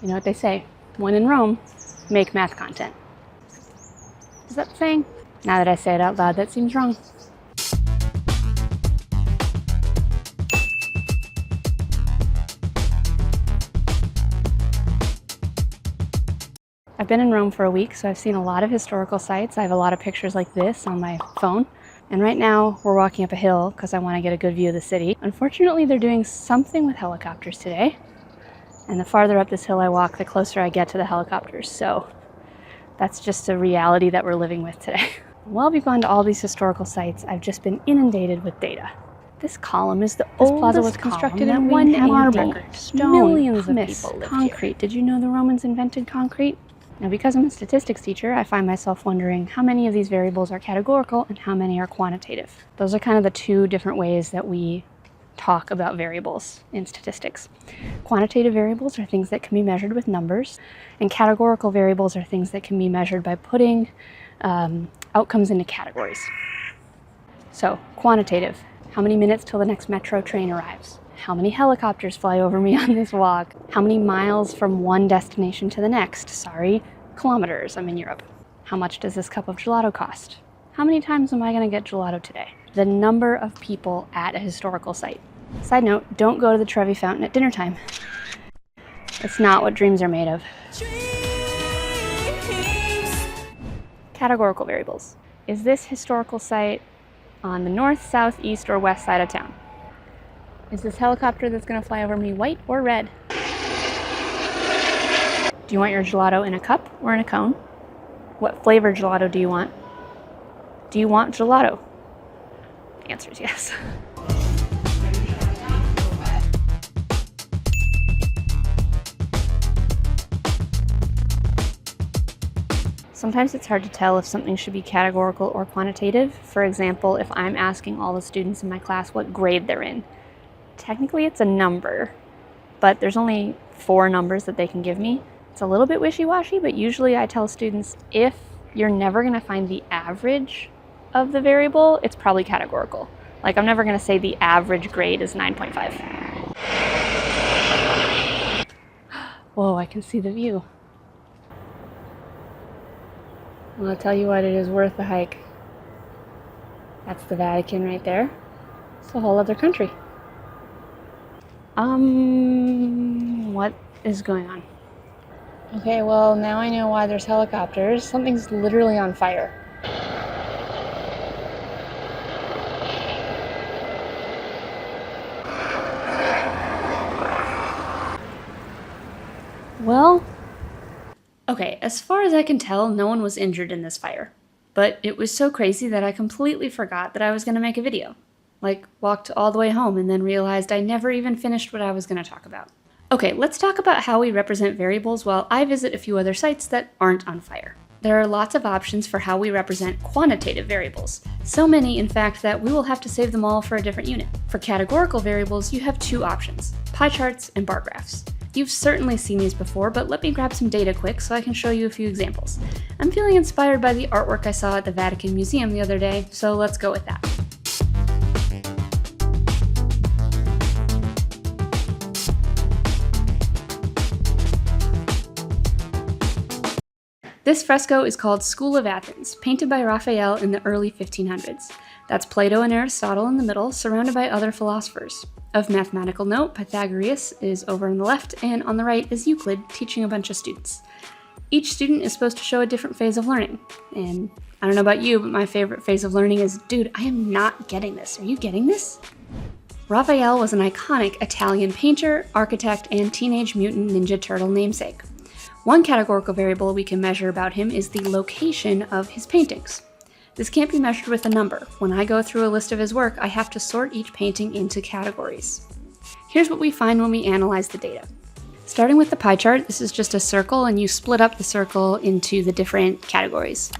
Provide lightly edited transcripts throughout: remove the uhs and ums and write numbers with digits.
You know what they say, when in Rome, make math content. Is that the saying? Now that I say it out loud, that seems wrong. I've been in Rome for a week, so I've seen a lot of historical sites. I have a lot of pictures like this on my phone. And right now we're walking up a hill because I want to get a good view of the city. Unfortunately, they're doing something with helicopters today. And the farther up this hill I walk, the closer I get to the helicopters. So that's just a reality that we're living with today. While we've gone to all these historical sites, I've just been inundated with data. This column is the oldest plaza was constructed in 180. Stone, millions of people lived concrete. Here. Did you know the Romans invented concrete? Now, because I'm a statistics teacher, I find myself wondering how many of these variables are categorical and how many are quantitative. Those are kind of the two different ways that we talk about variables in statistics. Quantitative variables are things that can be measured with numbers, and categorical variables are things that can be measured by putting outcomes into categories. So, quantitative, how many minutes till the next metro train arrives? How many helicopters fly over me on this walk? How many miles from one destination to the next? Sorry, kilometers, I'm in Europe. How much does this cup of gelato cost? How many times am I gonna get gelato today? The number of people at a historical site. Side note, don't go to the Trevi Fountain at dinner time. It's not what dreams are made of. Categorical variables. Is this historical site on the north, south, east, or west side of town? Is this helicopter that's gonna fly over me white or red? Do you want your gelato in a cup or in a cone? What flavor gelato do you want? Do you want gelato? The answer is yes. Sometimes it's hard to tell if something should be categorical or quantitative. For example, if I'm asking all the students in my class what grade they're in. Technically it's a number, but there's only 4 numbers that they can give me. It's a little bit wishy-washy, but usually I tell students if you're never gonna find the average of the variable, it's probably categorical. Like I'm never gonna say the average grade is 9.5. Whoa, I can see the view. Well, I'll tell you what, it is worth the hike. That's the Vatican right there. It's a whole other country. What is going on? Okay, well, now I know why there's helicopters. Something's literally on fire. Well, okay, as far as I can tell, no one was injured in this fire. But it was so crazy that I completely forgot that I was gonna make a video. Like, walked all the way home and then realized I never even finished what I was gonna talk about. Okay, let's talk about how we represent variables while I visit a few other sites that aren't on fire. There are lots of options for how we represent quantitative variables. So many, in fact, that we will have to save them all for a different unit. For categorical variables, you have 2 options, pie charts and bar graphs. You've certainly seen these before, but let me grab some data quick so I can show you a few examples. I'm feeling inspired by the artwork I saw at the Vatican Museum the other day, so let's go with that. This fresco is called School of Athens, painted by Raphael in the early 1500s. That's Plato and Aristotle in the middle, surrounded by other philosophers. Of mathematical note, Pythagoras is over on the left, and on the right is Euclid, teaching a bunch of students. Each student is supposed to show a different phase of learning. And I don't know about you, but my favorite phase of learning is, dude, I am not getting this. Are you getting this? Raphael was an iconic Italian painter, architect, and Teenage Mutant Ninja Turtle namesake. One categorical variable we can measure about him is the location of his paintings. This can't be measured with a number. When I go through a list of his work, I have to sort each painting into categories. Here's what we find when we analyze the data. Starting with the pie chart, this is just a circle and you split up the circle into the different categories.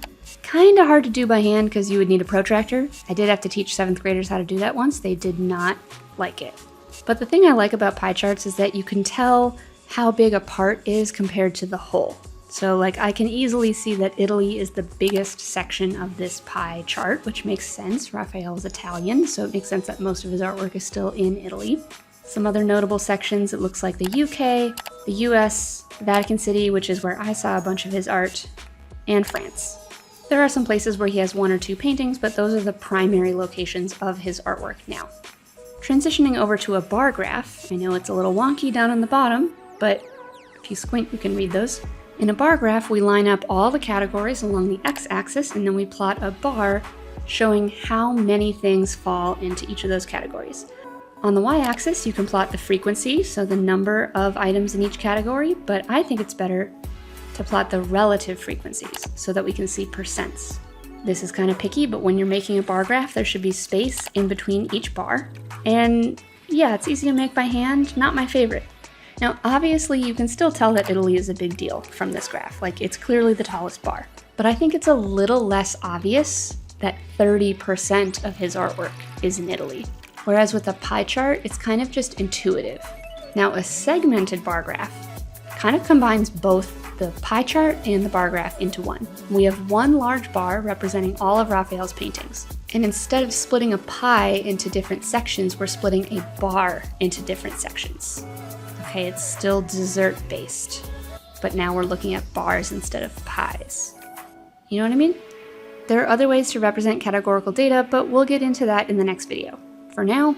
Kinda hard to do by hand because you would need a protractor. I did have to teach 7th graders how to do that once. They did not like it. But the thing I like about pie charts is that you can tell how big a part is compared to the whole. So like I can easily see that Italy is the biggest section of this pie chart, which makes sense. Raphael is Italian, so it makes sense that most of his artwork is still in Italy. Some other notable sections, it looks like the UK, the US, Vatican City, which is where I saw a bunch of his art, and France. There are some places where he has 1 or 2 paintings, but those are the primary locations of his artwork now. Transitioning over to a bar graph, I know it's a little wonky down on the bottom, but if you squint you can read those. In a bar graph, we line up all the categories along the x-axis, and then we plot a bar showing how many things fall into each of those categories. On the y-axis, you can plot the frequency, so the number of items in each category, but I think it's better to plot the relative frequencies so that we can see percents. This is kind of picky, but when you're making a bar graph, there should be space in between each bar. And yeah, it's easy to make by hand, not my favorite. Now, obviously, you can still tell that Italy is a big deal from this graph, like it's clearly the tallest bar. But I think it's a little less obvious that 30% of his artwork is in Italy. Whereas with a pie chart, it's kind of just intuitive. Now, a segmented bar graph kind of combines both the pie chart and the bar graph into one. We have one large bar representing all of Raphael's paintings. And instead of splitting a pie into different sections, we're splitting a bar into different sections. Okay, it's still dessert-based, but now we're looking at bars instead of pies. You know what I mean? There are other ways to represent categorical data, but we'll get into that in the next video. For now,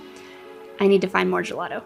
I need to find more gelato.